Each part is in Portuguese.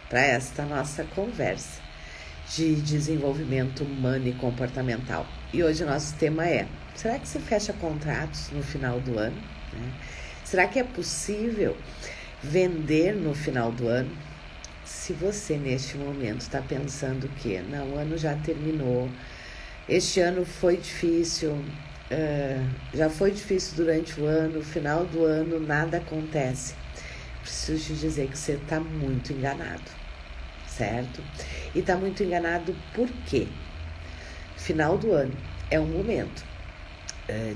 para esta nossa conversa de desenvolvimento humano e comportamental. E hoje o nosso tema é: será que se fecha contratos no final do ano? Será que é possível vender no final do ano? Se você neste momento está pensando que não, o ano já terminou, este ano foi difícil, já foi difícil durante o ano, no final do ano nada acontece, preciso te dizer que você está muito enganado, certo? E está muito enganado por quê? Final do ano é um momento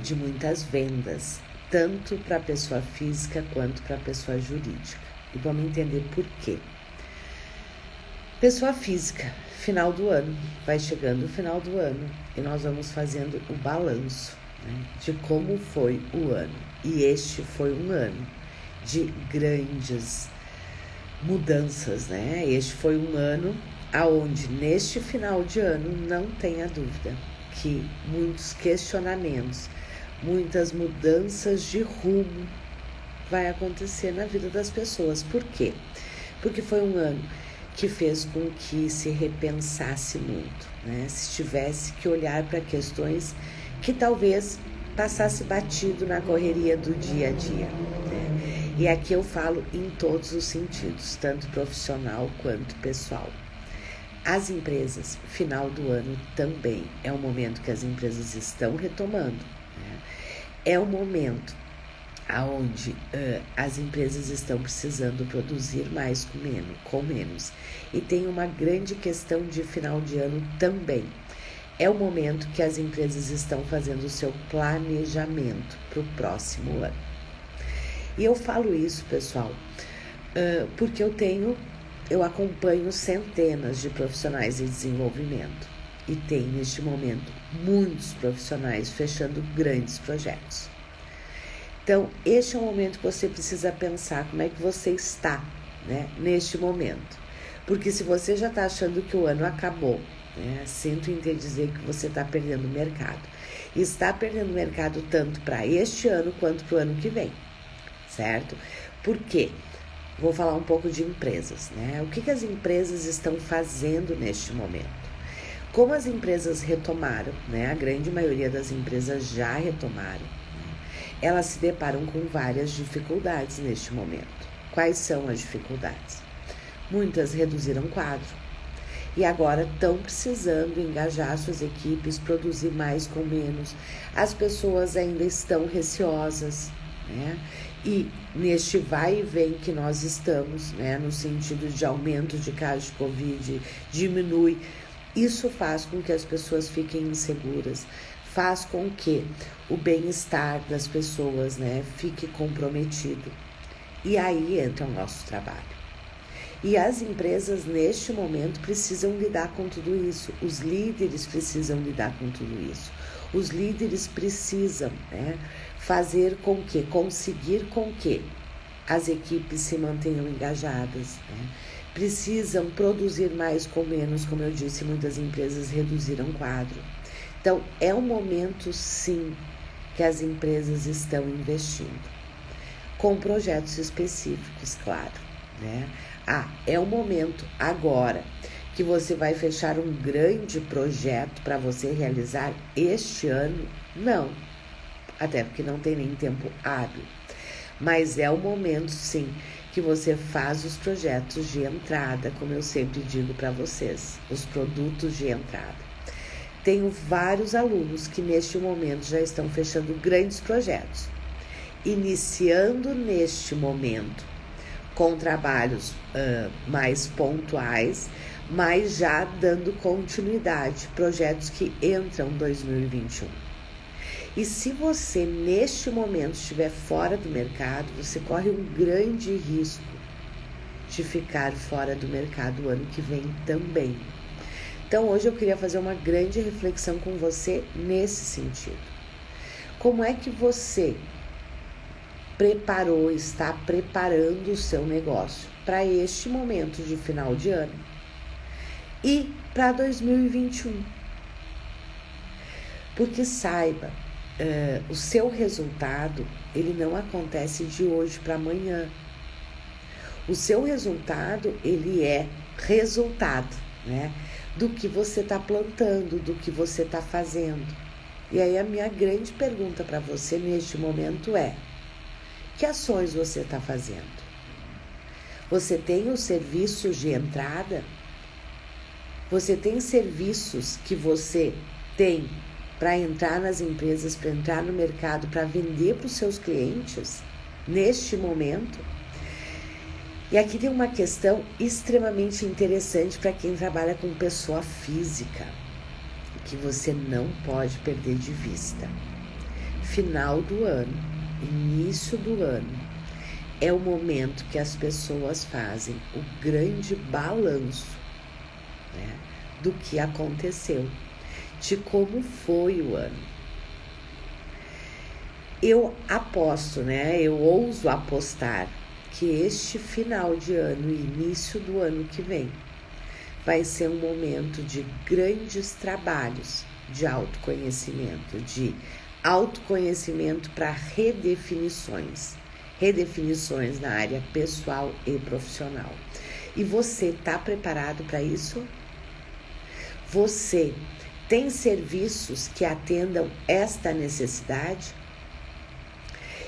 de muitas vendas, tanto para a pessoa física quanto para a pessoa jurídica. E vamos entender por quê. Pessoa física, final do ano, vai chegando o final do ano e nós vamos fazendo o balanço, de como foi o ano. E este foi um ano de grandes mudanças, Este foi um ano aonde neste final de ano não tenha dúvida que muitos questionamentos, muitas mudanças de rumo vai acontecer na vida das pessoas. Por quê? Porque foi um ano que fez com que se repensasse muito, Se tivesse que olhar para questões que talvez passasse batido na correria do dia a dia, E aqui eu falo em todos os sentidos, tanto profissional quanto pessoal. As empresas, final do ano também é um momento que as empresas estão retomando, É um momento onde as empresas estão precisando produzir mais com menos. E tem uma grande questão de final de ano também. É o momento que as empresas estão fazendo o seu planejamento para o próximo ano. E eu falo isso, pessoal, porque eu acompanho centenas de profissionais em desenvolvimento. E tem, neste momento, muitos profissionais fechando grandes projetos. Então, este é o momento que você precisa pensar como é que você está, neste momento. Porque se você já está achando que o ano acabou, sinto em te dizer que você está perdendo mercado. E está perdendo mercado tanto para este ano quanto para o ano que vem, certo? Por quê? Vou falar um pouco de empresas, O que as empresas estão fazendo neste momento? Como as empresas retomaram, a grande maioria das empresas já retomaram, elas se deparam com várias dificuldades neste momento. Quais são as dificuldades? Muitas reduziram quadro e agora estão precisando engajar suas equipes, produzir mais com menos. As pessoas ainda estão receosas, E neste vai e vem que nós estamos, no sentido de aumento de casos de Covid, diminui. Isso faz com que as pessoas fiquem inseguras, faz com que o bem-estar das pessoas, fique comprometido. E aí entra o nosso trabalho. E as empresas, neste momento, precisam lidar com tudo isso. Os líderes precisam lidar com tudo isso. Os líderes precisam, fazer com que, conseguir com que as equipes se mantenham engajadas, Precisam produzir mais com menos, como eu disse, muitas empresas reduziram quadro. Então, é um momento, sim, que as empresas estão investindo, com projetos específicos, claro, é um momento agora que você vai fechar um grande projeto para você realizar este ano? Não, até porque não tem nem tempo hábil. Mas é o momento, sim, que você faz os projetos de entrada, como eu sempre digo para vocês, os produtos de entrada. Tenho vários alunos que neste momento já estão fechando grandes projetos, iniciando neste momento com trabalhos mais pontuais, mas já dando continuidade, projetos que entram em 2021. E se você neste momento estiver fora do mercado, você corre um grande risco de ficar fora do mercado o ano que vem também. Então hoje eu queria fazer uma grande reflexão com você nesse sentido. Como é que você está preparando o seu negócio para este momento de final de ano e para 2021? Porque saiba, o seu resultado, ele não acontece de hoje para amanhã. O seu resultado, ele é resultado, né? Do que você está plantando, do que você está fazendo. E aí a minha grande pergunta para você neste momento é: que ações você está fazendo? Você tem os serviços de entrada? Você tem serviços que você tem para entrar nas empresas, para entrar no mercado, para vender para os seus clientes neste momento? E aqui tem uma questão extremamente interessante para quem trabalha com pessoa física, que você não pode perder de vista. Final do ano, início do ano, é o momento que as pessoas fazem o grande balanço, né, do que aconteceu, de como foi o ano. Eu aposto, né, eu ouso apostar que este final de ano e início do ano que vem vai ser um momento de grandes trabalhos de autoconhecimento para redefinições na área pessoal e profissional. E você está preparado para isso? Você tem serviços que atendam esta necessidade?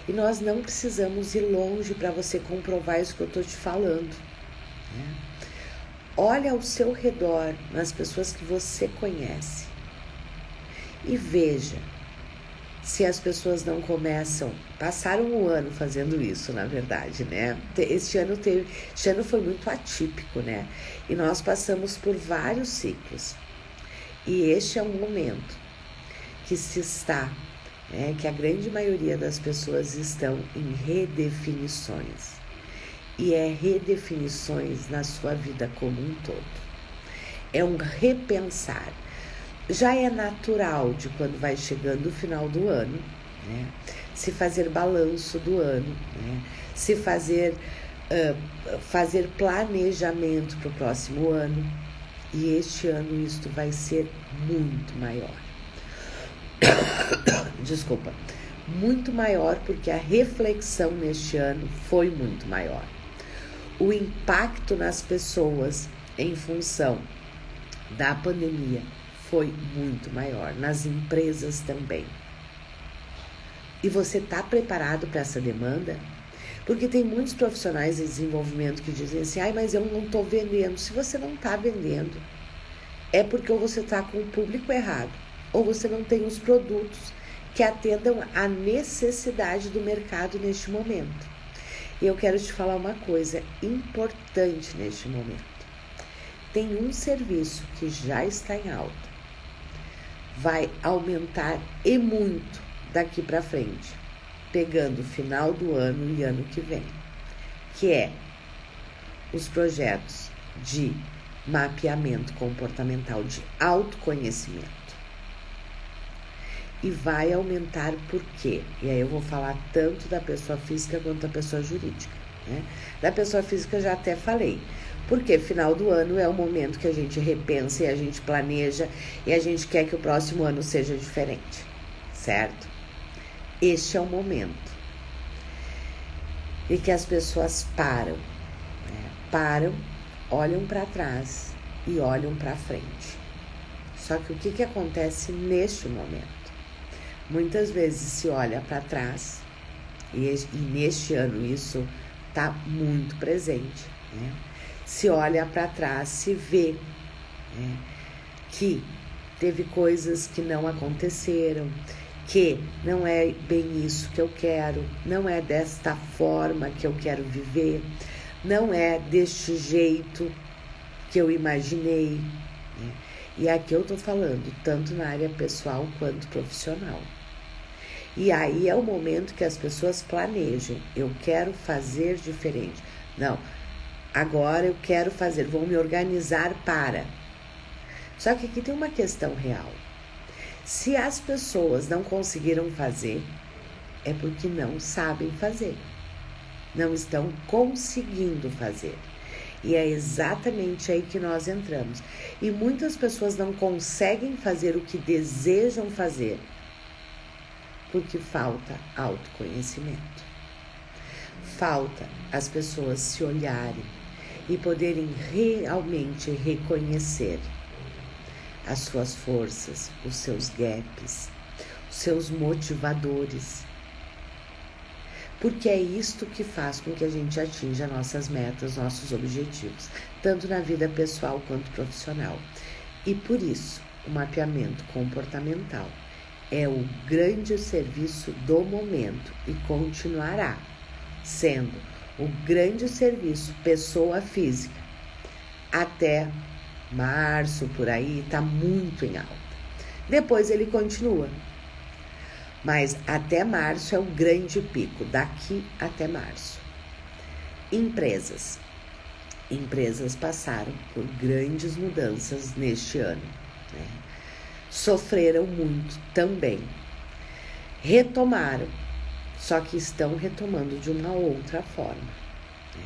E nós não precisamos ir longe para você comprovar isso que eu estou te falando, né? Olha ao seu redor, nas pessoas que você conhece, e veja se as pessoas não começam. Passaram um ano fazendo isso, na verdade, né? Este ano foi muito atípico, né? E nós passamos por vários ciclos. E este é um momento que que a grande maioria das pessoas estão em redefinições. E é redefinições na sua vida como um todo. É um repensar. Já é natural de quando vai chegando o final do ano, né, se fazer balanço do ano, né, se fazer planejamento para o próximo ano. E este ano isto vai ser muito maior. Desculpa. Muito maior porque a reflexão neste ano foi muito maior. O impacto nas pessoas em função da pandemia foi muito maior, nas empresas também. E você está preparado para essa demanda? Porque tem muitos profissionais de desenvolvimento que dizem assim: mas eu não estou vendendo. Se você não está vendendo, é porque ou você está com o público errado, ou você não tem os produtos que atendam à necessidade do mercado neste momento. E eu quero te falar uma coisa importante neste momento. Tem um serviço que já está em alta, vai aumentar e muito daqui para frente, pegando o final do ano e ano que vem, que é os projetos de mapeamento comportamental, de autoconhecimento. E vai aumentar por quê? E aí eu vou falar tanto da pessoa física quanto da pessoa jurídica, né? Da pessoa física eu já até falei, porque final do ano é o momento que a gente repensa e a gente planeja e a gente quer que o próximo ano seja diferente, certo? Este é o momento e que as pessoas param, né? Param, olham para trás e olham para frente. Só que o que acontece neste momento? Muitas vezes se olha para trás e neste ano isso está muito presente, né? Se olha para trás, se vê, né, que teve coisas que não aconteceram, que não é bem isso que eu quero, não é desta forma que eu quero viver, não é deste jeito que eu imaginei, né? E aqui eu estou falando tanto na área pessoal quanto profissional. E aí é o momento que as pessoas planejam. Eu quero fazer diferente. Não, agora eu quero fazer, vou me organizar para. Só que aqui tem uma questão real. Se as pessoas não conseguiram fazer, é porque não sabem fazer. Não estão conseguindo fazer. E é exatamente aí que nós entramos. E muitas pessoas não conseguem fazer o que desejam fazer, porque falta autoconhecimento. falta as pessoas se olharem e poderem realmente reconhecer as suas forças, os seus gaps, os seus motivadores. Porque é isto que faz com que a gente atinja nossas metas, nossos objetivos, tanto na vida pessoal quanto profissional. E por isso, o mapeamento comportamental é o grande serviço do momento e continuará sendo o grande serviço pessoa física até março, por aí, está muito em alta. Depois ele continua, mas até março é o grande pico, daqui até março. Empresas passaram por grandes mudanças neste ano, né? Sofreram muito também, retomaram, só que estão retomando de uma outra forma, né?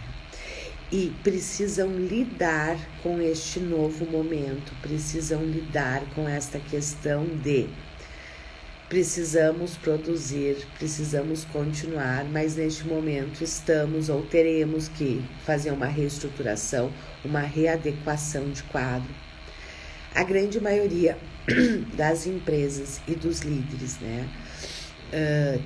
E precisam lidar com este novo momento, precisam lidar com esta questão de precisamos produzir, precisamos continuar, mas neste momento estamos ou teremos que fazer uma reestruturação, uma readequação de quadro. A grande maioria das empresas e dos líderes, né,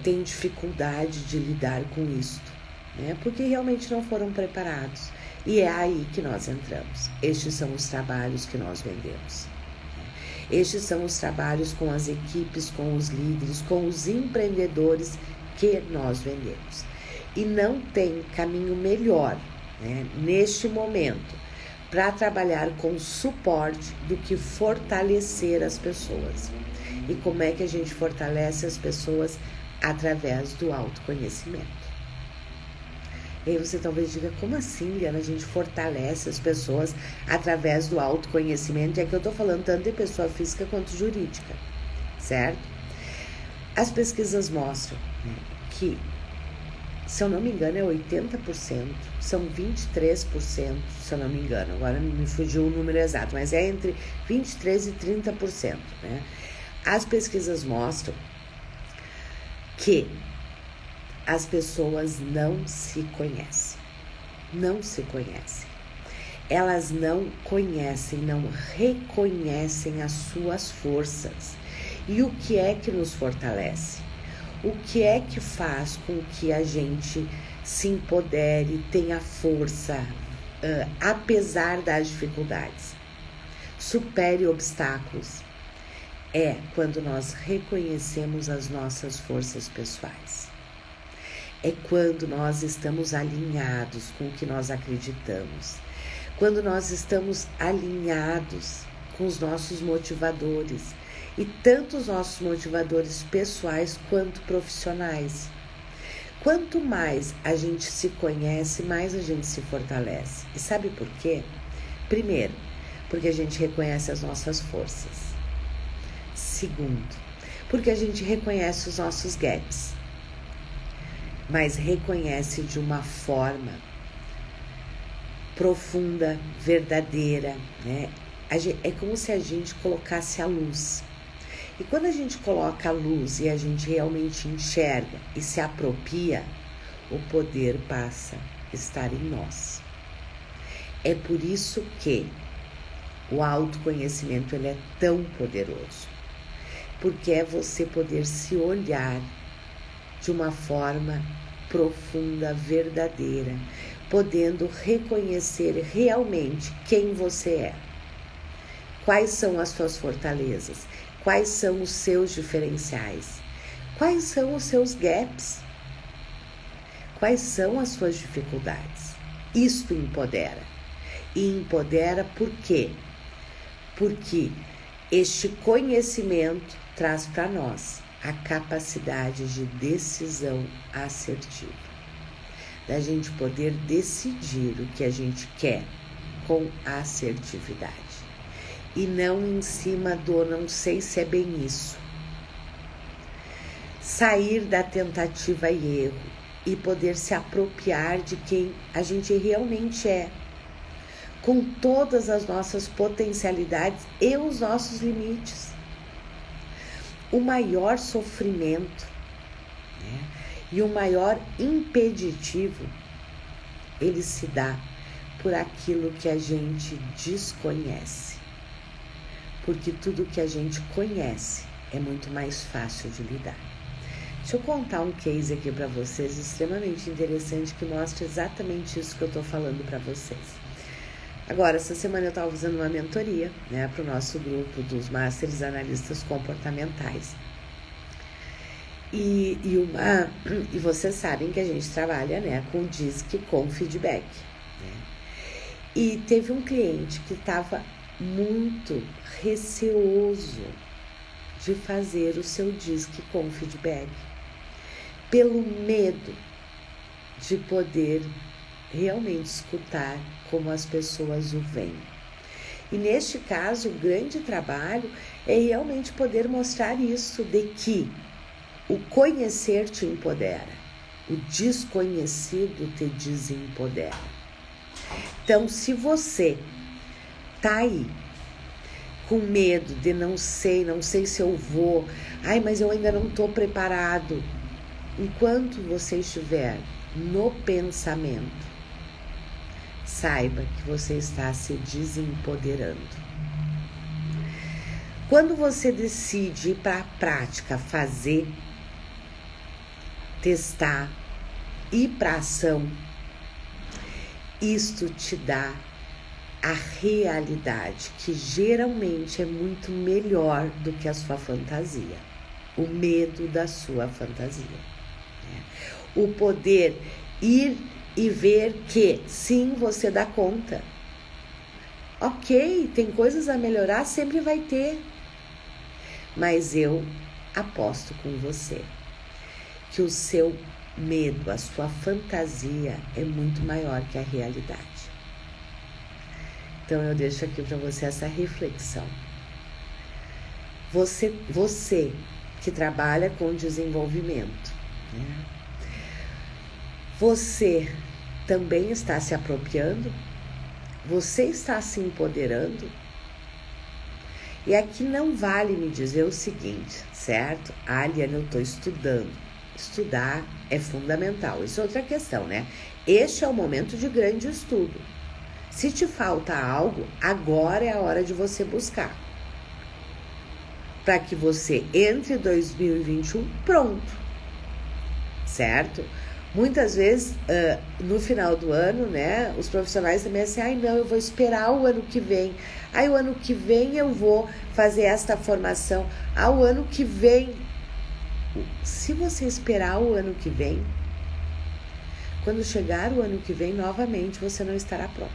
tem dificuldade de lidar com isto, né, porque realmente não foram preparados. E é aí que nós entramos. Estes são os trabalhos que nós vendemos. Estes são os trabalhos com as equipes, com os líderes, com os empreendedores que nós vendemos. E não tem caminho melhor, né, neste momento para trabalhar com suporte do que fortalecer as pessoas. E como é que a gente fortalece as pessoas? Através do autoconhecimento. E aí você talvez diga, como assim, Liana, a gente fortalece as pessoas através do autoconhecimento? É que eu estou falando tanto de pessoa física quanto jurídica, certo? As pesquisas mostram, né, que, se eu não me engano, é 80%, são 23%, se eu não me engano, agora me fugiu o número exato, mas é entre 23% e 30%, né? As pesquisas mostram que as pessoas não se conhecem. Elas não conhecem, não reconhecem as suas forças. E o que é que nos fortalece? O que é que faz com que a gente se empodere, tenha força, apesar das dificuldades? Supere obstáculos. É quando nós reconhecemos as nossas forças pessoais. É quando nós estamos alinhados com o que nós acreditamos. Quando nós estamos alinhados com os nossos motivadores. E tanto os nossos motivadores pessoais quanto profissionais. Quanto mais a gente se conhece, mais a gente se fortalece. E sabe por quê? Primeiro, porque a gente reconhece as nossas forças. Segundo, porque a gente reconhece os nossos gaps, mas reconhece de uma forma profunda, verdadeira, né? É como se a gente colocasse a luz. E quando a gente coloca a luz e a gente realmente enxerga e se apropria, o poder passa a estar em nós. É por isso que o autoconhecimento ele é tão poderoso. Porque é você poder se olhar de uma forma profunda, verdadeira, podendo reconhecer realmente quem você é. Quais são as suas fortalezas? Quais são os seus diferenciais? Quais são os seus gaps? Quais são as suas dificuldades? Isto empodera. E empodera por quê? Porque este conhecimento traz para nós a capacidade de decisão assertiva. Da gente poder decidir o que a gente quer com assertividade. E não em cima do não sei se é bem isso. Sair da tentativa e erro e poder se apropriar de quem a gente realmente é. Com todas as nossas potencialidades e os nossos limites. O maior sofrimento, né, e o maior impeditivo ele se dá por aquilo que a gente desconhece. Porque tudo que a gente conhece é muito mais fácil de lidar. Deixa eu contar um case aqui para vocês extremamente interessante que mostra exatamente isso que eu estou falando para vocês. Agora, essa semana eu estava fazendo uma mentoria, né, para o nosso grupo dos Masters Analistas Comportamentais. E vocês sabem que a gente trabalha, né, com DISC, com feedback. Né? E teve um cliente que estava muito receoso de fazer o seu DISC com feedback, pelo medo de poder realmente escutar como as pessoas o veem. E neste caso, o grande trabalho é realmente poder mostrar isso, de que o conhecer te empodera, o desconhecido te desempodera. Então, se você tá aí com medo de não sei se eu vou, mas eu ainda não estou preparado. Enquanto você estiver no pensamento, saiba que você está se desempoderando. Quando você decide ir para a prática, fazer, testar, ir para a ação, isto te dá a realidade, que geralmente é muito melhor do que a sua fantasia, o medo da sua fantasia. O poder ir e ver que sim, você dá conta. Ok, tem coisas a melhorar, sempre vai ter. Mas eu aposto com você que o seu medo, a sua fantasia é muito maior que a realidade. Então eu deixo aqui para você essa reflexão. Você que trabalha com desenvolvimento, né? Você também está se apropriando? Você está se empoderando? E aqui não vale me dizer o seguinte, certo? Aliane, eu estou estudando. Estudar é fundamental. Isso é outra questão, né? Este é o momento de grande estudo. Se te falta algo, agora é a hora de você buscar. Para que você entre 2021 pronto. Certo? Muitas vezes, no final do ano, né, os profissionais também assim, não, eu vou esperar o ano que vem. O ano que vem eu vou fazer esta formação. O ano que vem. Se você esperar o ano que vem, quando chegar o ano que vem, novamente, você não estará pronto.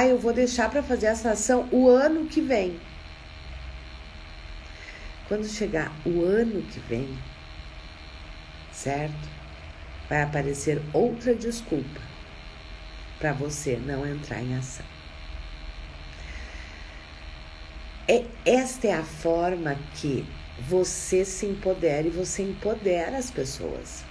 Eu vou deixar para fazer essa ação o ano que vem. Quando chegar o ano que vem, certo? Vai aparecer outra desculpa para você não entrar em ação. Esta é a forma que você se empodera e você empodera as pessoas.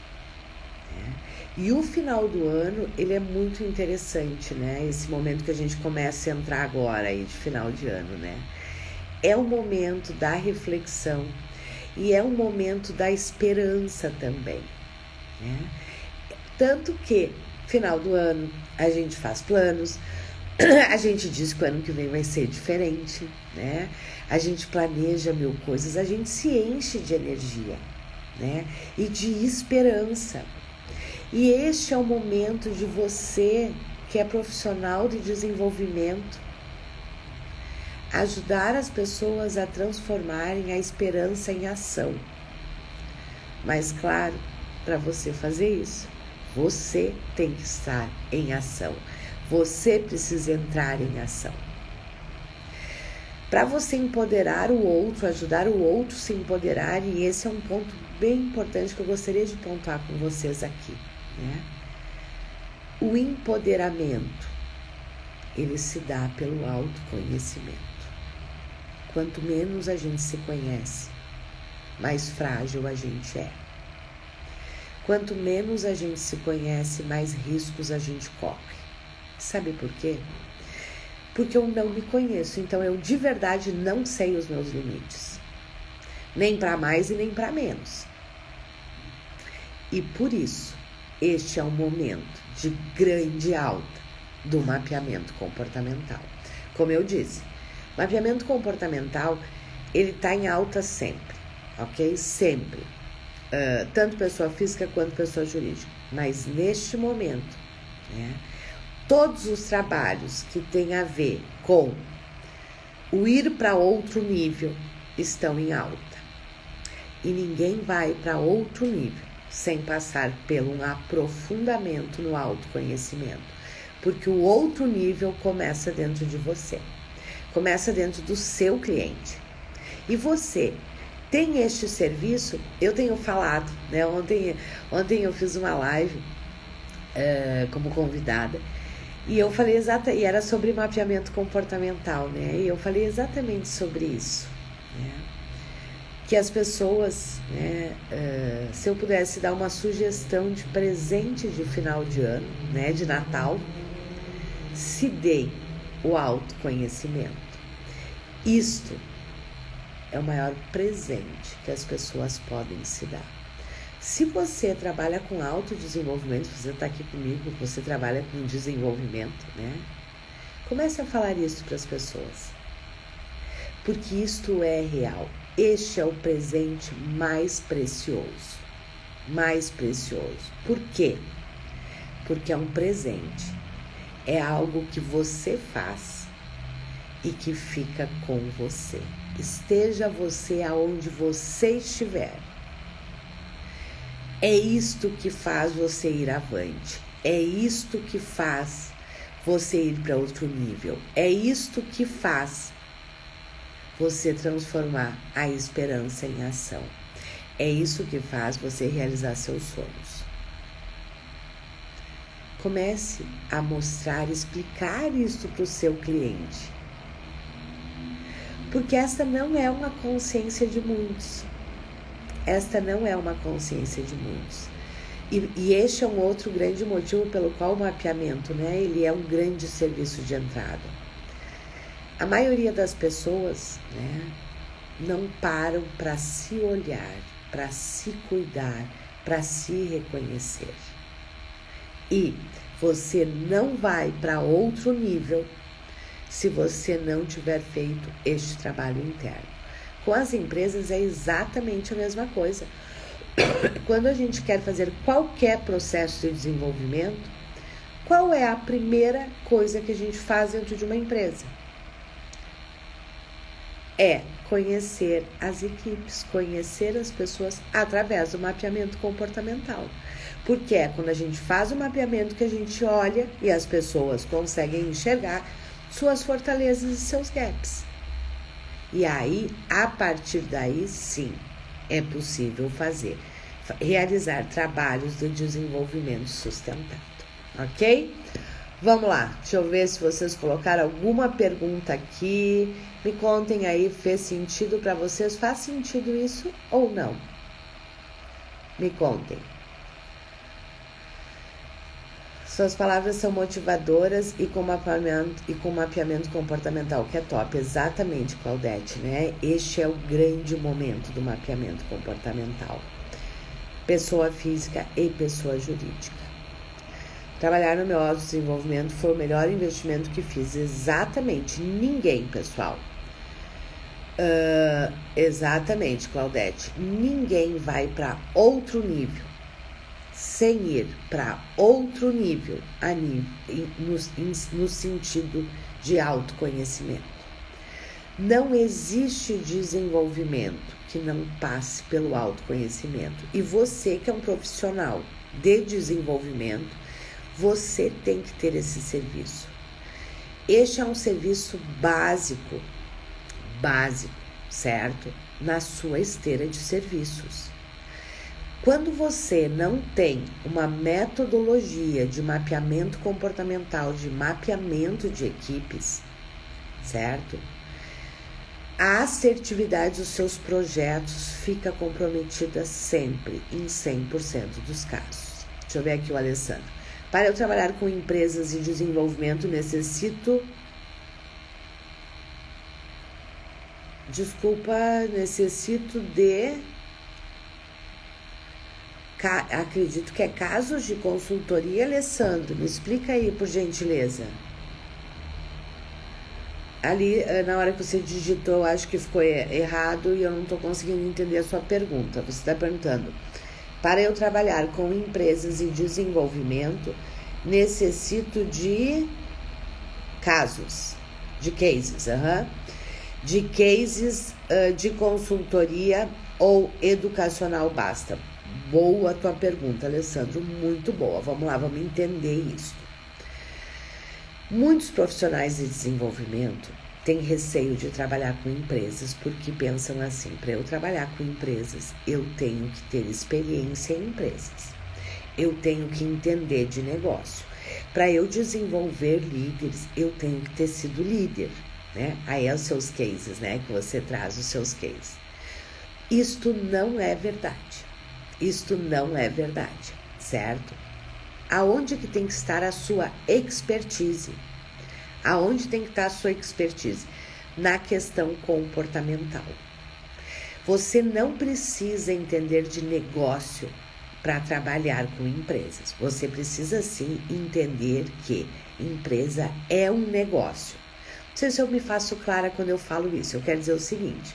Né? E o final do ano, ele é muito interessante, né? Esse momento que a gente começa a entrar agora aí de final de ano, né? É o momento da reflexão e é um momento da esperança também, né? Tanto que, final do ano, a gente faz planos, a gente diz que o ano que vem vai ser diferente, né? A gente planeja 1000 coisas, a gente se enche de energia, né? E de esperança. E este é o momento de você, que é profissional de desenvolvimento, ajudar as pessoas a transformarem a esperança em ação. Mas, claro, para você fazer isso, você tem que estar em ação. Você precisa entrar em ação. Para você empoderar o outro, ajudar o outro a se empoderar, e esse é um ponto bem importante que eu gostaria de pontuar com vocês aqui, né? O empoderamento, ele se dá pelo autoconhecimento. Quanto menos a gente se conhece, mais frágil a gente é. Quanto menos a gente se conhece, mais riscos a gente corre. Sabe por quê? Porque eu não me conheço, então eu de verdade não sei os meus limites. Nem para mais e nem para menos. E por isso, este é um momento de grande alta do mapeamento comportamental. Como eu disse, mapeamento comportamental, ele está em alta sempre, ok? Sempre. Tanto pessoa física quanto pessoa jurídica. Mas neste momento, né, todos os trabalhos que têm a ver com o ir para outro nível estão em alta. E ninguém vai para outro nível sem passar pelo um aprofundamento no autoconhecimento. Porque o outro nível começa dentro de você. Começa dentro do seu cliente. E você tem este serviço, eu tenho falado, né? Ontem eu fiz uma live como convidada. E eu falei e era sobre mapeamento comportamental, né? E eu falei exatamente sobre isso, né? Que as pessoas, né, se eu pudesse dar uma sugestão de presente de final de ano, né, de Natal, se dê o autoconhecimento. Isto é o maior presente que as pessoas podem se dar. Se você trabalha com autodesenvolvimento, você está aqui comigo, você trabalha com desenvolvimento, né? Comece a falar isso para as pessoas. Porque isto é real. Este é o presente mais precioso. Mais precioso. Por quê? Porque é um presente. É algo que você faz e que fica com você. Esteja você aonde você estiver. É isto que faz você ir avante. É isto que faz você ir para outro nível. É isto que faz você transformar a esperança em ação. É isso que faz você realizar seus sonhos. Comece a mostrar, explicar isso para o seu cliente. Porque essa não é uma consciência de muitos. Esta não é uma consciência de muitos. E este é um outro grande motivo pelo qual o mapeamento, né, ele é um grande serviço de entrada. A maioria das pessoas, né, não param para se olhar, para se cuidar, para se reconhecer. E você não vai para outro nível se você não tiver feito este trabalho interno. Com as empresas é exatamente a mesma coisa. Quando a gente quer fazer qualquer processo de desenvolvimento, qual é a primeira coisa que a gente faz dentro de uma empresa? É conhecer as equipes, conhecer as pessoas através do mapeamento comportamental. Porque é quando a gente faz o mapeamento que a gente olha e as pessoas conseguem enxergar suas fortalezas e seus gaps. E aí, a partir daí, sim, é possível realizar trabalhos de desenvolvimento sustentado, ok? Vamos lá, deixa eu ver se vocês colocaram alguma pergunta aqui. Me contem aí, fez sentido para vocês? Faz sentido isso ou não? Me contem. Suas palavras são motivadoras e com mapeamento comportamental, que é top. Exatamente, Claudete, né? Este é o grande momento do mapeamento comportamental. Pessoa física e pessoa jurídica. Trabalhar no meu autodesenvolvimento foi o melhor investimento que fiz. Exatamente. Ninguém, pessoal. Exatamente, Claudete. Ninguém vai para outro nível sem ir para outro nível, no sentido de autoconhecimento. Não existe desenvolvimento que não passe pelo autoconhecimento. E você que é um profissional de desenvolvimento, você tem que ter esse serviço. Este é um serviço básico, certo? Na sua esteira de serviços. Quando você não tem uma metodologia de mapeamento comportamental, de mapeamento de equipes, certo? A assertividade dos seus projetos fica comprometida sempre, em 100% dos casos. Deixa eu ver aqui o Alessandro. Para eu trabalhar com empresas de desenvolvimento, necessito de acredito que é casos de consultoria, Alessandro. Me explica aí, por gentileza. Ali, na hora que você digitou, acho que ficou errado e eu não estou conseguindo entender a sua pergunta. Você está perguntando: para eu trabalhar com empresas em desenvolvimento, necessito de casos, de cases, de cases de consultoria ou educacional basta? Boa tua pergunta, Alessandro, muito boa. Vamos lá, vamos entender isso. Muitos profissionais de desenvolvimento têm receio de trabalhar com empresas porque pensam assim: para eu trabalhar com empresas, eu tenho que ter experiência em empresas, eu tenho que entender de negócio. Para eu desenvolver líderes, eu tenho que ter sido líder, né? Aí é os seus cases, né? Que você traz os seus cases. Isto não é verdade. Isto não é verdade, certo? Aonde que tem que estar a sua expertise? Aonde tem que estar a sua expertise? Na questão comportamental. Você não precisa entender de negócio para trabalhar com empresas. Você precisa sim entender que empresa é um negócio. Não sei se eu me faço clara quando eu falo isso. Eu quero dizer o seguinte: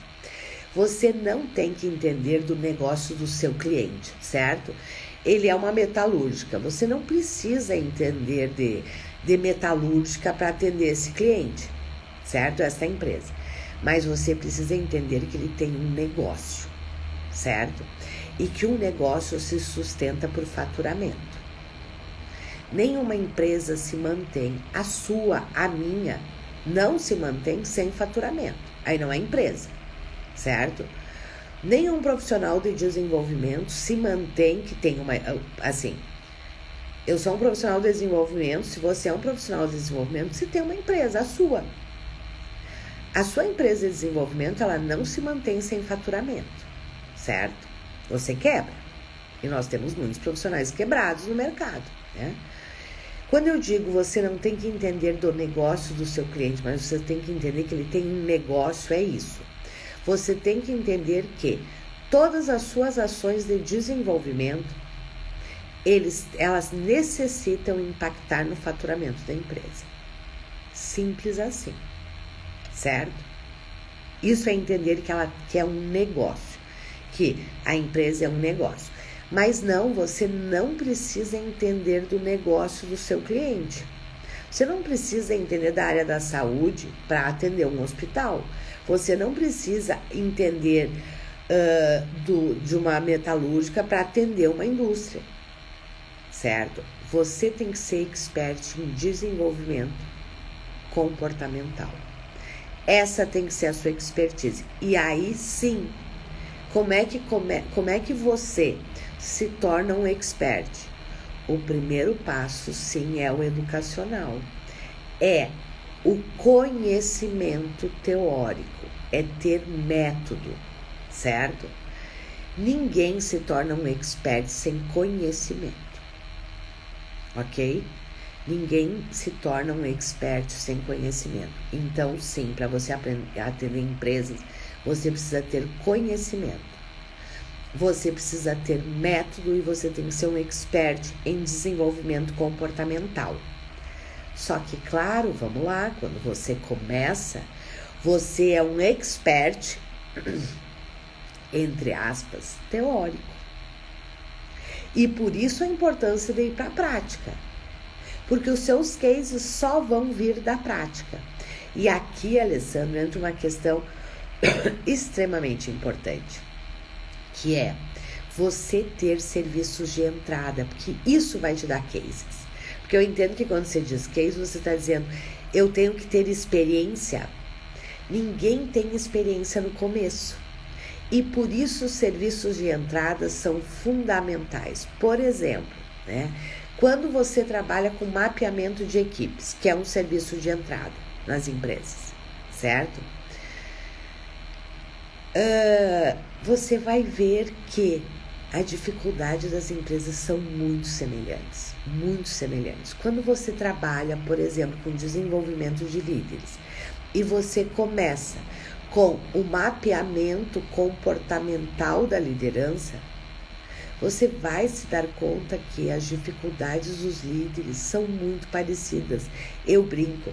você não tem que entender do negócio do seu cliente, certo? Ele é uma metalúrgica. Você não precisa entender de metalúrgica para atender esse cliente, certo? Essa empresa. Mas você precisa entender que ele tem um negócio, certo? E que um negócio se sustenta por faturamento. Nenhuma empresa se mantém, a minha, não se mantém sem faturamento. Aí não é empresa, certo? Nenhum profissional de desenvolvimento se mantém que tem uma... Assim, eu sou um profissional de desenvolvimento, se você é um profissional de desenvolvimento, você tem uma empresa, a sua. A sua empresa de desenvolvimento, ela não se mantém sem faturamento, certo? Você quebra. E nós temos muitos profissionais quebrados no mercado, né? Quando eu digo você não tem que entender do negócio do seu cliente, mas você tem que entender que ele tem um negócio, é isso. Você tem que entender que todas as suas ações de desenvolvimento, elas necessitam impactar no faturamento da empresa. Simples assim, certo? Isso é entender que é um negócio, que a empresa é um negócio. Mas não, você não precisa entender do negócio do seu cliente. Você não precisa entender da área da saúde para atender um hospital. Você não precisa entender de uma metalúrgica para atender uma indústria, certo? Você tem que ser expert em desenvolvimento comportamental. Essa tem que ser a sua expertise. E aí sim, como é que você se torna um expert? O primeiro passo, sim, é o educacional. É o conhecimento teórico, é ter método, certo? Ninguém se torna um expert sem conhecimento, ok? Ninguém se torna um expert sem conhecimento. Então, sim, para você atender empresas, você precisa ter conhecimento. Você precisa ter método e você tem que ser um expert em desenvolvimento comportamental. Só que, claro, vamos lá, quando você começa, você é um expert, entre aspas, teórico. E por isso a importância de ir para a prática. Porque os seus cases só vão vir da prática. E aqui, Alessandro, entra uma questão extremamente importante, que é você ter serviços de entrada, porque isso vai te dar cases. Porque eu entendo que quando você diz case, você está dizendo, eu tenho que ter experiência. Ninguém tem experiência no começo. E por isso os serviços de entrada são fundamentais. Por exemplo, né, quando você trabalha com mapeamento de equipes, que é um serviço de entrada nas empresas, certo? Você vai ver que a dificuldade das empresas são muito semelhantes, muito semelhantes. Quando você trabalha, por exemplo, com desenvolvimento de líderes e você começa com o mapeamento comportamental da liderança, você vai se dar conta que as dificuldades dos líderes são muito parecidas. Eu brinco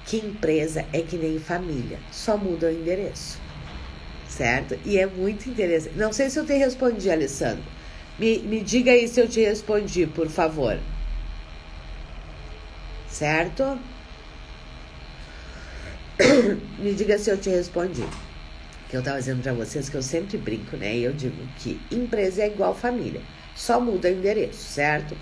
que empresa é que nem família, só muda o endereço, certo? E é muito interessante. Não sei se eu te respondi, Alessandro. Me diga aí se eu te respondi, por favor. Certo? Me diga se eu te respondi. Que eu tava dizendo pra vocês que eu sempre brinco, né? E eu digo que empresa é igual família, só muda o endereço, certo?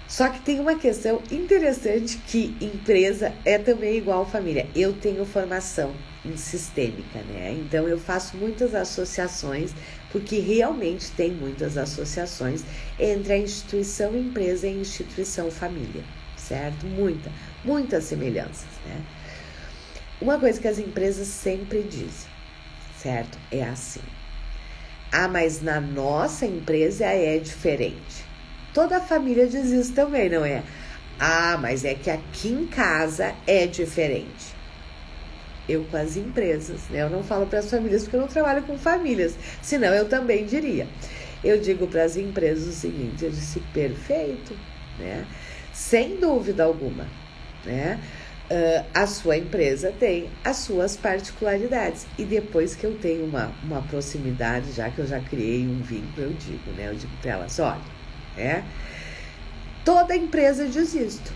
Só que tem uma questão interessante que empresa é também igual família. Eu tenho formação em sistêmica, né? Então eu faço muitas associações, porque realmente tem muitas associações entre a instituição empresa e a instituição família, certo? Muitas semelhanças, né? Uma coisa que as empresas sempre dizem, certo? É assim. Ah, mas na nossa empresa é diferente. Toda a família diz isso também, não é? Ah, mas é que aqui em casa é diferente. Eu com as empresas, né? Eu não falo para as famílias porque eu não trabalho com famílias, senão eu também diria. Eu digo para as empresas o seguinte, eu disse, perfeito, né? Sem dúvida alguma, né? A sua empresa tem as suas particularidades. E depois que eu tenho uma proximidade, já que eu já criei um vínculo, eu digo, né? Eu digo para elas, olha, toda empresa diz isto.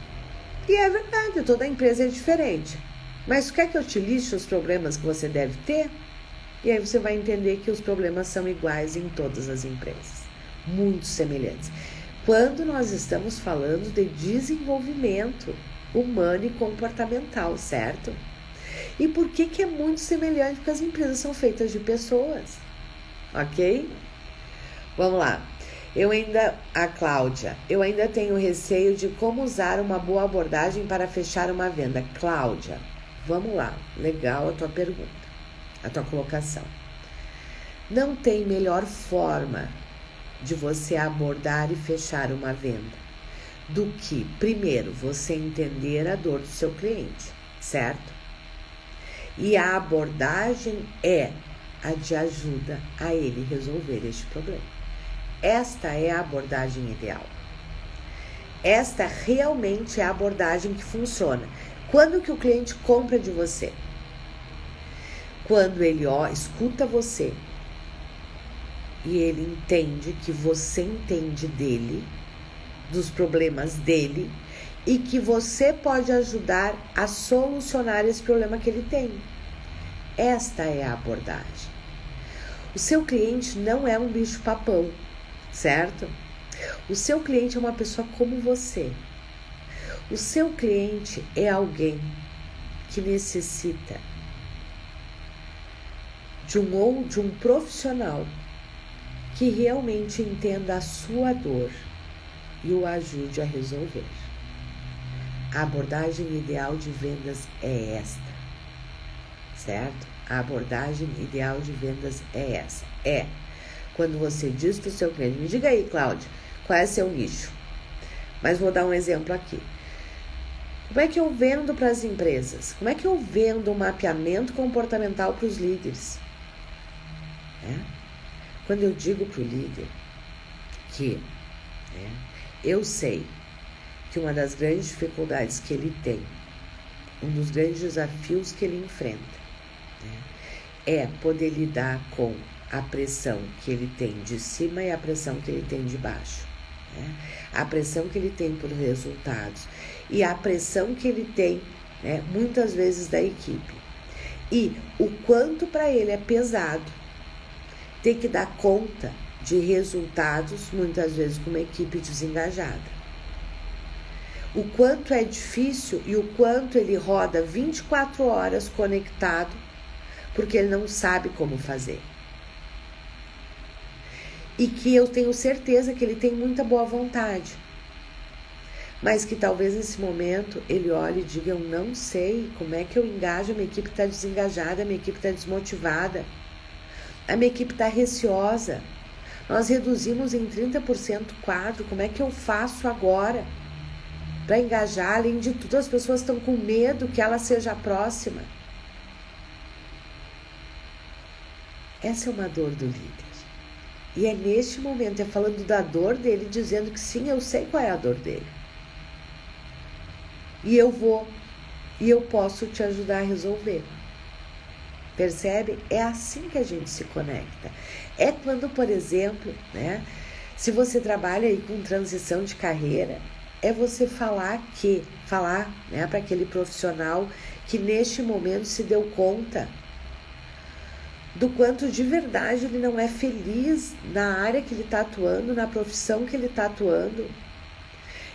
E é verdade, toda empresa é diferente. Mas quer que eu te liste os problemas que você deve ter? E aí você vai entender que os problemas são iguais em todas as empresas. Muito semelhantes. Quando nós estamos falando de desenvolvimento humano e comportamental, certo? E por que é muito semelhante? Porque as empresas são feitas de pessoas, ok? Vamos lá. A Cláudia, eu ainda tenho receio de como usar uma boa abordagem para fechar uma venda. Cláudia, vamos lá. Legal a tua pergunta, a tua colocação. Não tem melhor forma de você abordar e fechar uma venda do que, primeiro, você entender a dor do seu cliente, certo? E a abordagem é a de ajuda a ele resolver este problema. Esta é a abordagem ideal. Esta realmente é a abordagem que funciona. Quando que o cliente compra de você? Quando ele escuta você e ele entende que você entende dele, dos problemas dele, e que você pode ajudar a solucionar esse problema que ele tem. Esta é a abordagem. O seu cliente não é um bicho papão, certo? O seu cliente é uma pessoa como você. O seu cliente é alguém que necessita de um profissional que realmente entenda a sua dor e o ajude a resolver. A abordagem ideal de vendas é esta, certo? A abordagem ideal de vendas é essa. É quando você diz para o seu cliente, me diga aí, Cláudia, qual é seu nicho? Mas vou dar um exemplo aqui. Como é que eu vendo para as empresas? Como é que eu vendo um mapeamento comportamental para os líderes? Quando eu digo para o líder que eu sei que uma das grandes dificuldades que ele tem, um dos grandes desafios que ele enfrenta, é poder lidar com a pressão que ele tem de cima e a pressão que ele tem de baixo. A pressão que ele tem por resultados e a pressão que ele tem, muitas vezes, da equipe. E o quanto para ele é pesado ter que dar conta de resultados, muitas vezes com uma equipe desengajada. O quanto é difícil e o quanto ele roda 24 horas conectado porque ele não sabe como fazer. E que eu tenho certeza que ele tem muita boa vontade, mas que talvez nesse momento ele olhe e diga, eu não sei como é que eu engajo, a minha equipe está desengajada, a minha equipe está desmotivada, a minha equipe está receosa, nós reduzimos em 30% o quadro, como é que eu faço agora para engajar? Além de tudo, as pessoas estão com medo que ela seja a próxima. Essa é uma dor do líder. E é neste momento, é falando da dor dele, dizendo que sim, eu sei qual é a dor dele. E eu vou, e eu posso te ajudar a resolver. Percebe? É assim que a gente se conecta. É quando, por exemplo, né, se você trabalha aí com transição de carreira, é você falar, né, para aquele profissional que neste momento se deu conta do quanto de verdade ele não é feliz na área que ele está atuando, na profissão que ele está atuando,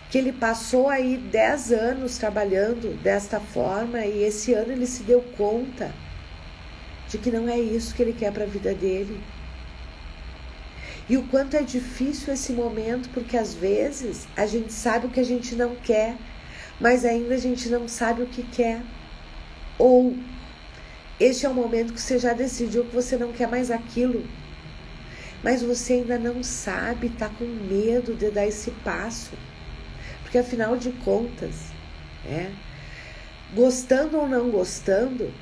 que ele passou aí 10 anos trabalhando desta forma e esse ano ele se deu conta de que não é isso que ele quer para a vida dele. E o quanto é difícil esse momento, porque às vezes a gente sabe o que a gente não quer, mas ainda a gente não sabe o que quer. Ou este é o momento que você já decidiu que você não quer mais aquilo, mas você ainda não sabe, está com medo de dar esse passo. Porque afinal de contas, gostando ou não gostando,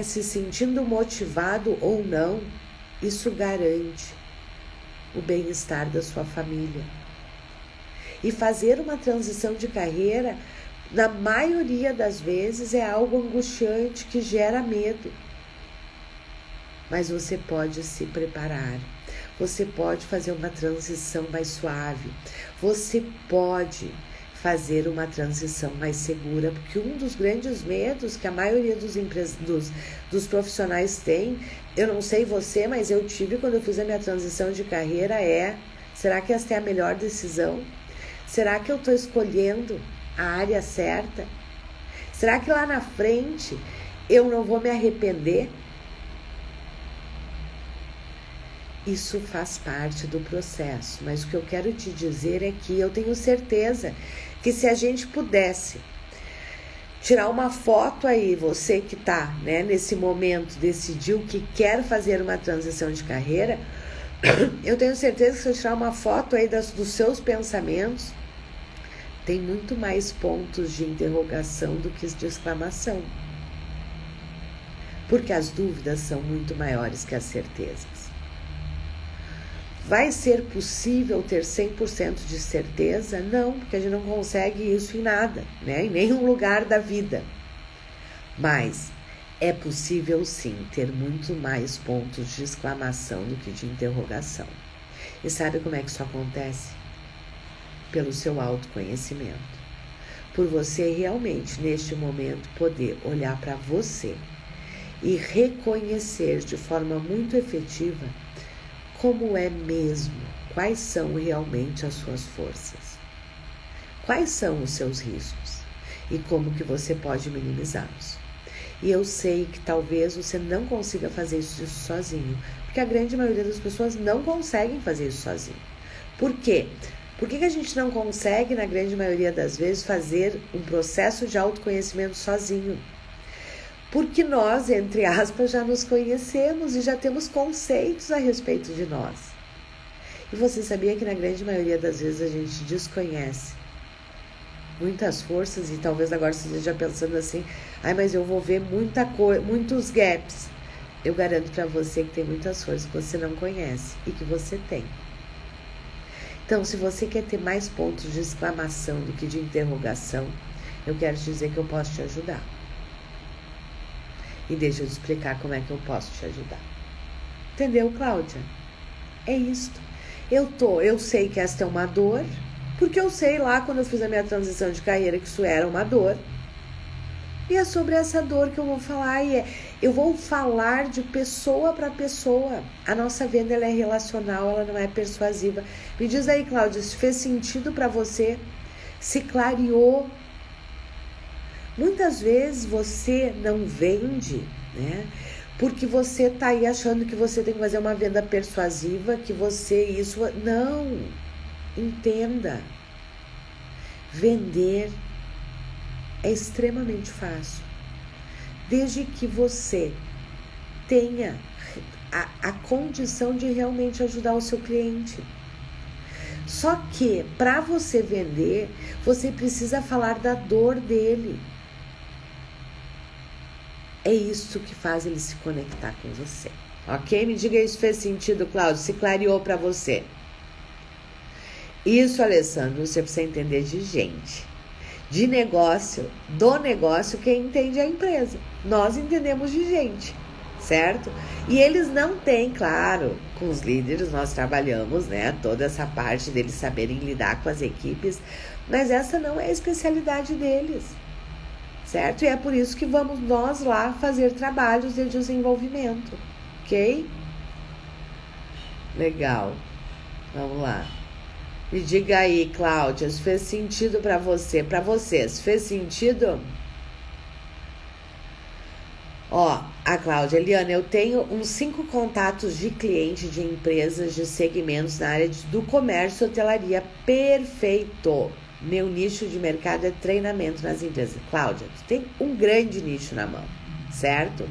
se sentindo motivado ou não, isso garante o bem-estar da sua família. E fazer uma transição de carreira, na maioria das vezes, é algo angustiante que gera medo. Mas você pode se preparar. Você pode fazer uma transição mais suave. Você pode fazer uma transição mais segura, porque um dos grandes medos que a maioria dos profissionais tem, eu não sei você, mas eu tive quando eu fiz a minha transição de carreira, será que esta é a melhor decisão? Será que eu estou escolhendo a área certa? Será que lá na frente eu não vou me arrepender? Isso faz parte do processo, mas o que eu quero te dizer é que eu tenho certeza que se a gente pudesse tirar uma foto aí, você que está, nesse momento, decidiu que quer fazer uma transição de carreira, eu tenho certeza que se eu tirar uma foto aí dos seus pensamentos, tem muito mais pontos de interrogação do que de exclamação. Porque as dúvidas são muito maiores que as certezas. Vai ser possível ter 100% de certeza? Não, porque a gente não consegue isso em nada, em nenhum lugar da vida. Mas é possível sim ter muito mais pontos de exclamação do que de interrogação. E sabe como é que isso acontece? Pelo seu autoconhecimento. Por você realmente, neste momento, poder olhar para você e reconhecer de forma muito efetiva como é mesmo, quais são realmente as suas forças, quais são os seus riscos e como que você pode minimizá-los. E eu sei que talvez você não consiga fazer isso sozinho, porque a grande maioria das pessoas não conseguem fazer isso sozinho. Por quê? Por que a gente não consegue, na grande maioria das vezes, fazer um processo de autoconhecimento sozinho? Porque nós, entre aspas, já nos conhecemos e já temos conceitos a respeito de nós. E você sabia que na grande maioria das vezes a gente desconhece muitas forças e talvez agora você esteja pensando assim, mas eu vou ver muitos gaps. Eu garanto para você que tem muitas forças que você não conhece e que você tem. Então, se você quer ter mais pontos de exclamação do que de interrogação, eu quero te dizer que eu posso te ajudar. E deixa eu te explicar como é que eu posso te ajudar. Entendeu, Cláudia? É isto. Eu sei que esta é uma dor, porque eu sei lá quando eu fiz a minha transição de carreira que isso era uma dor. E é sobre essa dor que eu vou falar. Eu vou falar de pessoa para pessoa. A nossa venda ela é relacional, ela não é persuasiva. Me diz aí, Cláudia, se fez sentido para você? Se clareou? Muitas vezes você não vende, porque você está aí achando que você tem que fazer uma venda persuasiva, que Não, entenda. Vender é extremamente fácil, desde que você tenha a condição de realmente ajudar o seu cliente. Só que, para você vender, você precisa falar da dor dele. É isso que faz ele se conectar com você. Ok? Me diga isso fez sentido, Cláudio, se clareou para você. Isso, Alessandro, você precisa entender de gente. De negócio, do negócio, quem entende é a empresa. Nós entendemos de gente, certo? E eles não têm, claro, com os líderes nós trabalhamos, né? Toda essa parte deles saberem lidar com as equipes, mas essa não é a especialidade deles, certo? E é por isso que vamos nós lá fazer trabalhos de desenvolvimento, ok? Legal. Vamos lá. Me diga aí, Cláudia, se fez sentido para você, para vocês, fez sentido? Ó, a Cláudia, Eliana, eu tenho uns 5 contatos de cliente de empresas de segmentos na área do comércio e hotelaria. Perfeito! Meu nicho de mercado é treinamento nas empresas. Cláudia, tu tem um grande nicho na mão, certo?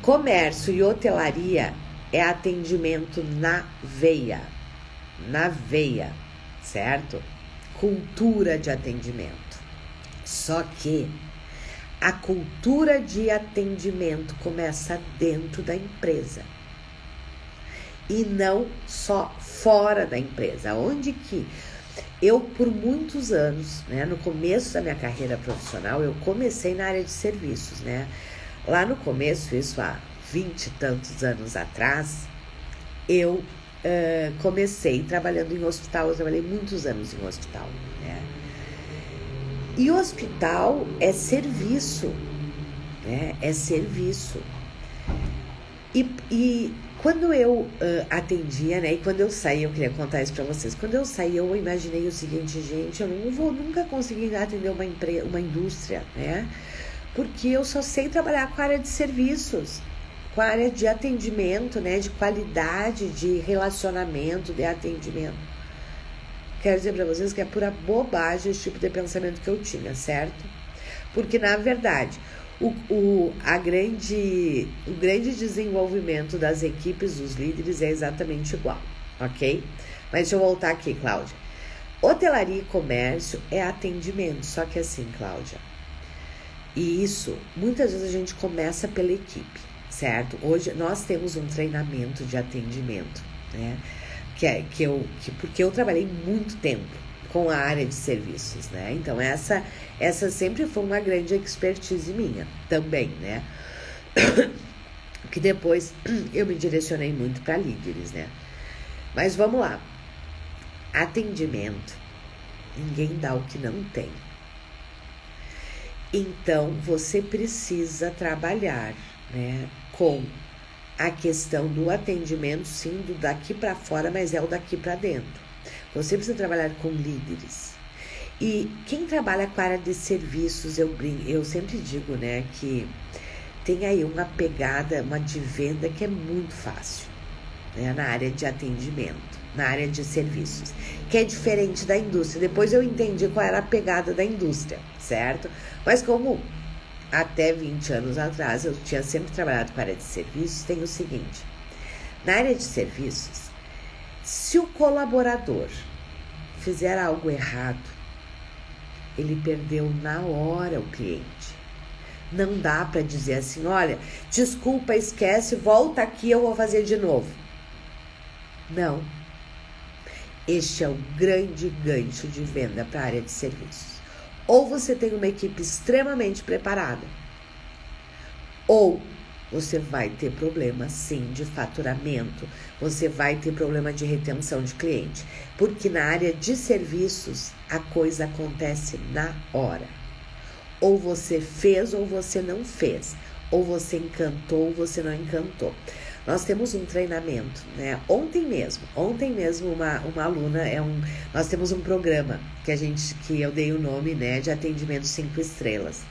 Comércio e hotelaria é atendimento na veia, certo? Cultura de atendimento. Só que a cultura de atendimento começa dentro da empresa e não só fora da empresa. Onde que eu, por muitos anos, né, no começo da minha carreira profissional, eu comecei na área de serviços, né? Lá no começo, isso há 20 e tantos anos atrás, eu comecei trabalhando em hospital. Eu trabalhei muitos anos em hospital, né? E hospital é serviço, né? É serviço. E quando eu atendia, né? E quando eu saí, eu queria contar isso pra vocês. Quando eu saí, eu imaginei o seguinte, gente, eu não vou nunca conseguir atender uma indústria, né? Porque eu só sei trabalhar com a área de serviços, com a área de atendimento, né? De qualidade, de relacionamento, de atendimento. Quero dizer para vocês que é pura bobagem esse tipo de pensamento que eu tinha, certo? Porque, na verdade, o grande desenvolvimento das equipes, dos líderes, é exatamente igual, ok? Mas deixa eu voltar aqui, Cláudia. Hotelaria e comércio é atendimento, só que assim, Cláudia, e isso, muitas vezes a gente começa pela equipe, certo? Hoje nós temos um treinamento de atendimento, né? Porque eu trabalhei muito tempo com a área de serviços, né? Então essa sempre foi uma grande expertise minha também, né? Que depois eu me direcionei muito para líderes, né? Mas vamos lá. Atendimento, ninguém dá o que não tem. Então você precisa trabalhar, né, com a questão do atendimento, sim, do daqui para fora, mas é o daqui para dentro. Você precisa trabalhar com líderes. E quem trabalha com a área de serviços, eu sempre digo, né, que tem aí uma pegada, uma de venda que é muito fácil, né, na área de atendimento, na área de serviços, que é diferente da indústria. Depois eu entendi qual era a pegada da indústria, certo? Mas como até 20 anos atrás eu tinha sempre trabalhado com a área de serviços, tem o seguinte: na área de serviços, se o colaborador fizer algo errado, ele perdeu na hora o cliente. Não dá para dizer assim, olha, desculpa, esquece, volta aqui, eu vou fazer de novo. Não. Este é o grande gancho de venda para a área de serviços. Ou você tem uma equipe extremamente preparada, ou você vai ter problema, sim, de faturamento, você vai ter problema de retenção de cliente, porque na área de serviços a coisa acontece na hora. Ou você fez ou você não fez, ou você encantou ou você não encantou. Nós temos um treinamento, né? Ontem mesmo uma aluna, nós temos um programa que eu dei o nome, né, de atendimento 5 estrelas,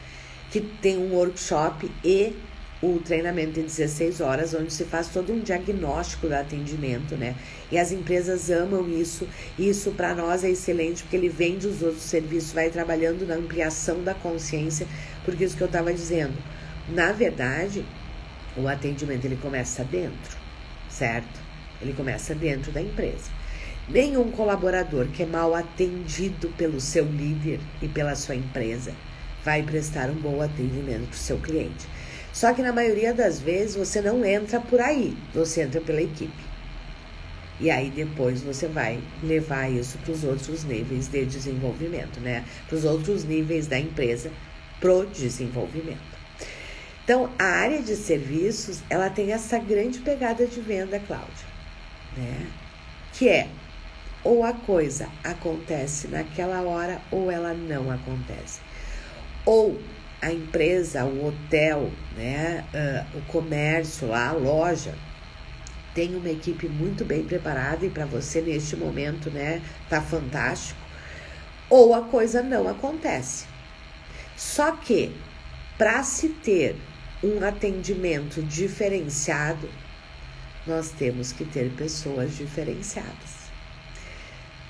que tem um workshop e o treinamento em 16 horas, onde se faz todo um diagnóstico do atendimento, né? E as empresas amam isso, e isso para nós é excelente, porque ele vende os outros serviços, vai trabalhando na ampliação da consciência, porque isso que eu estava dizendo, na verdade, o atendimento ele começa dentro, certo? Ele começa dentro da empresa. Nenhum colaborador que é mal atendido pelo seu líder e pela sua empresa vai prestar um bom atendimento para o seu cliente. Só que na maioria das vezes você não entra por aí, você entra pela equipe. E aí depois você vai levar isso para os outros níveis de desenvolvimento, né? Para os outros níveis da empresa, pro desenvolvimento. Então, a área de serviços, ela tem essa grande pegada de venda, Cláudia, né? Que é, ou a coisa acontece naquela hora, ou ela não acontece. Ou a empresa, o hotel, né, o comércio lá, a loja, tem uma equipe muito bem preparada e para você neste momento, né, tá fantástico. Ou a coisa não acontece. Só que, para se ter um atendimento diferenciado, nós temos que ter pessoas diferenciadas.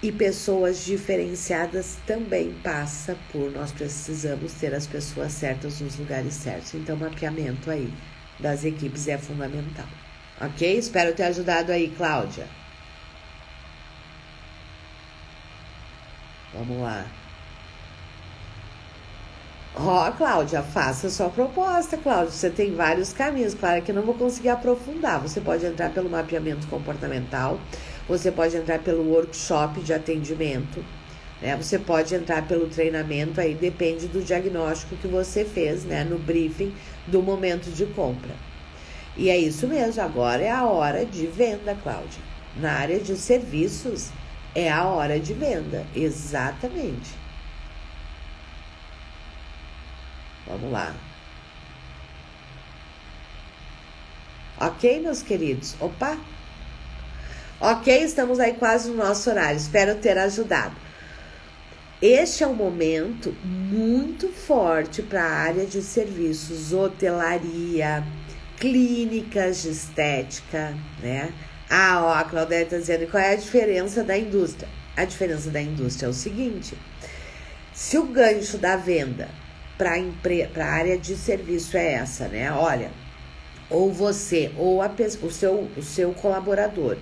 E pessoas diferenciadas também passa por nós precisamos ter as pessoas certas nos lugares certos. Então, o mapeamento aí das equipes é fundamental. Ok? Espero ter ajudado aí, Cláudia. Vamos lá. Cláudia, faça a sua proposta, Cláudia. Você tem vários caminhos. Claro que eu não vou conseguir aprofundar. Você pode entrar pelo mapeamento comportamental. Você pode entrar pelo workshop de atendimento, né? Você pode entrar pelo treinamento, aí depende do diagnóstico que você fez, né? No briefing do momento de compra. E é isso mesmo, agora é a hora de venda, Cláudia. Na área de serviços, é a hora de venda, exatamente. Vamos lá. Ok, meus queridos? Opa! Ok, estamos aí quase no nosso horário. Espero ter ajudado. Este é um momento muito forte para a área de serviços, hotelaria, clínicas de estética, né? A Claudete está dizendo qual é a diferença da indústria. A diferença da indústria é o seguinte: se o gancho da venda para a área de serviço é essa, né? Olha, ou você, ou o seu colaborador,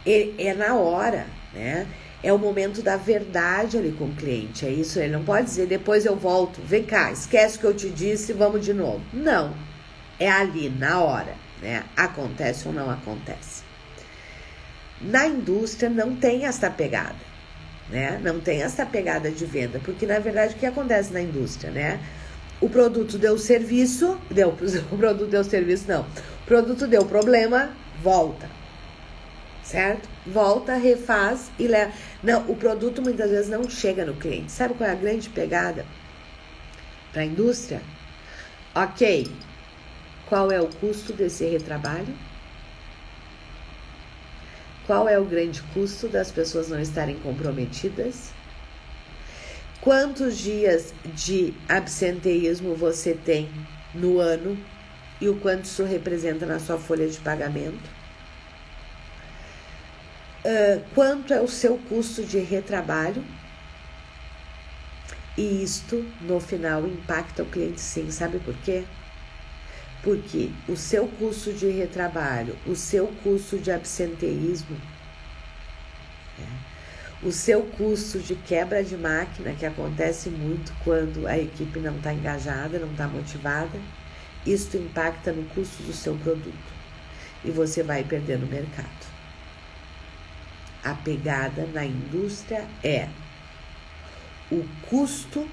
é na hora, né? É o momento da verdade ali com o cliente, é isso. Ele não pode dizer, depois eu volto, vem cá, esquece o que eu te disse, vamos de novo. Não, é ali, na hora, né? Acontece ou não acontece. Na indústria não tem essa pegada, né? Não tem essa pegada de venda, porque na verdade o que acontece na indústria, né? O produto deu serviço, o produto deu problema, volta. Certo? Volta, refaz e leva. Não, o produto muitas vezes não chega no cliente. Sabe qual é a grande pegada para a indústria? Ok, qual é o custo desse retrabalho? Qual é o grande custo das pessoas não estarem comprometidas? Quantos dias de absenteísmo você tem no ano e o quanto isso representa na sua folha de pagamento? Quanto é o seu custo de retrabalho? E isto, no final, impacta o cliente sim. Sabe por quê? Porque o seu custo de retrabalho, o seu custo de absenteísmo, o seu custo de quebra de máquina, que acontece muito quando a equipe não está engajada, não está motivada, isto impacta no custo do seu produto e você vai perder no mercado. A pegada na indústria é o custo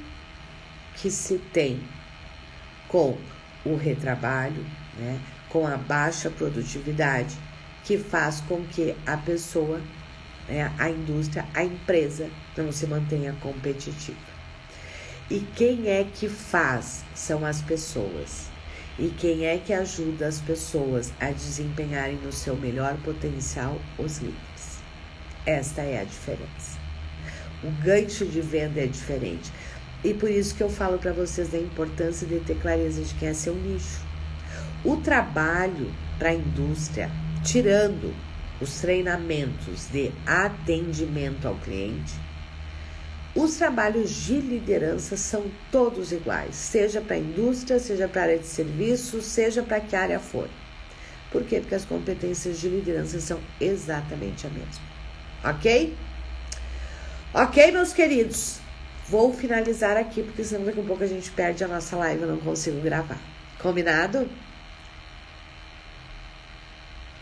que se tem com o retrabalho, né, com a baixa produtividade, que faz com que a pessoa, né, a indústria, a empresa não se mantenha competitiva. E quem é que faz? São as pessoas. E quem é que ajuda as pessoas a desempenharem no seu melhor potencial? Os líderes. Esta é a diferença. O gancho de venda é diferente. E por isso que eu falo para vocês da importância de ter clareza de quem é seu nicho. O trabalho para a indústria, tirando os treinamentos de atendimento ao cliente, os trabalhos de liderança são todos iguais, seja para a indústria, seja para a área de serviços, seja para que área for. Por quê? Porque as competências de liderança são exatamente a mesma. Ok? Ok, meus queridos? Vou finalizar aqui, porque senão daqui a pouco a gente perde a nossa live, eu não consigo gravar. Combinado?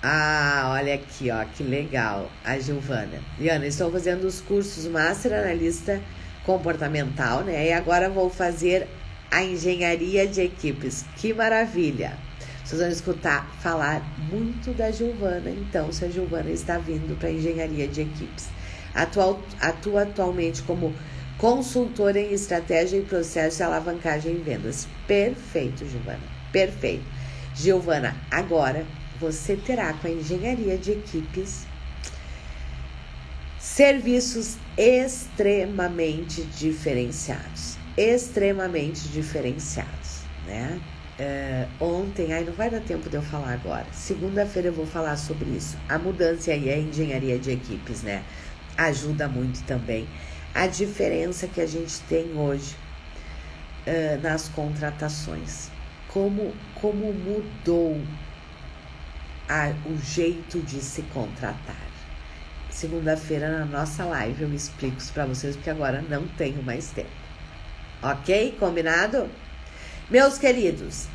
Ah, olha aqui, ó, que legal, a Giovana. Liana, estou fazendo os cursos Master Analista Comportamental, né? E agora vou fazer a engenharia de equipes. Que maravilha! Vocês vão escutar falar muito da Giovana, então, se a Giovana está vindo para a engenharia de equipes. Atua atualmente como consultora em estratégia e processo de alavancagem em vendas. Perfeito, Giovana, perfeito. Giovana, agora você terá com a engenharia de equipes serviços extremamente diferenciados, né? Ontem, não vai dar tempo de eu falar agora. Segunda-feira eu vou falar sobre isso. A mudança aí é a engenharia de equipes, né? Ajuda muito também. A diferença que a gente tem hoje nas contratações. Como mudou o jeito de se contratar. Segunda-feira na nossa live eu explico isso para vocês, porque agora não tenho mais tempo. Ok? Combinado? Meus queridos,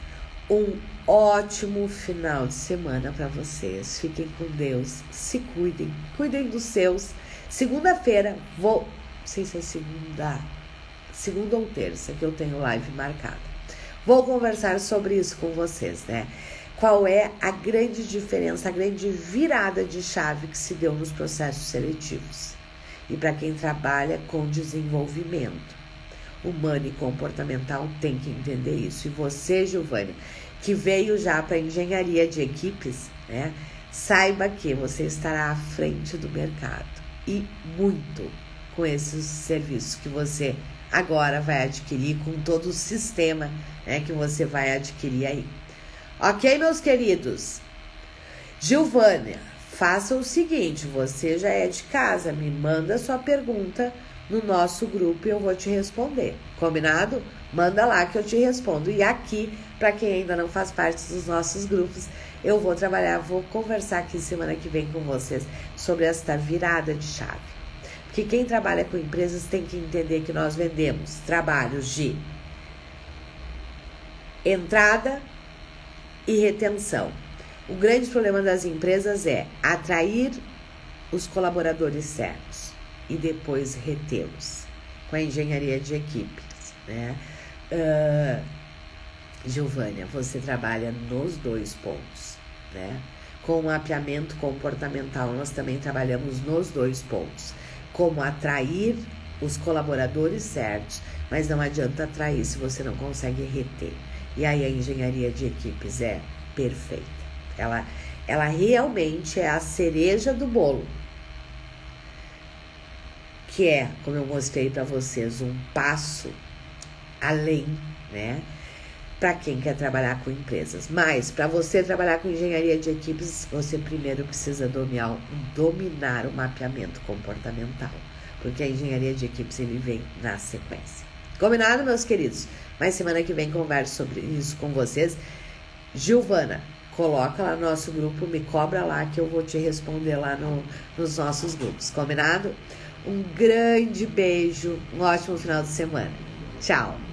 um ótimo final de semana para vocês. Fiquem com Deus, se cuidem dos seus. Segunda-feira não sei se é segunda ou terça que eu tenho live marcada. Vou conversar sobre isso com vocês, né? Qual é a grande diferença, a grande virada de chave que se deu nos processos seletivos? E para quem trabalha com desenvolvimento humano e comportamental tem que entender isso. E você, Giovânia, que veio já para engenharia de equipes, né? Saiba que você estará à frente do mercado e muito com esses serviços que você agora vai adquirir, com todo o sistema, né, que você vai adquirir aí. Ok, meus queridos? Giovânia, faça o seguinte, você já é de casa, me manda sua pergunta no nosso grupo e eu vou te responder. Combinado? Manda lá que eu te respondo. E aqui, para quem ainda não faz parte dos nossos grupos, eu vou conversar aqui semana que vem com vocês sobre esta virada de chave. Porque quem trabalha com empresas tem que entender que nós vendemos trabalhos de entrada e retenção. O grande problema das empresas é atrair os colaboradores certos e depois retê-los com a engenharia de equipes, né? Giovânia, você trabalha nos dois pontos, né? Com o mapeamento comportamental, nós também trabalhamos nos dois pontos. Como atrair os colaboradores certos, mas não adianta atrair se você não consegue reter. E aí a engenharia de equipes é perfeita. Ela realmente é a cereja do bolo. Que é, como eu mostrei para vocês, um passo além, né? Para quem quer trabalhar com empresas. Mas, para você trabalhar com engenharia de equipes, você primeiro precisa dominar o mapeamento comportamental. Porque a engenharia de equipes, ele vem na sequência. Combinado, meus queridos? Mas semana que vem converso sobre isso com vocês. Giovana, coloca lá no nosso grupo, me cobra lá que eu vou te responder lá nos nossos grupos. Combinado? Um grande beijo, um ótimo final de semana. Tchau!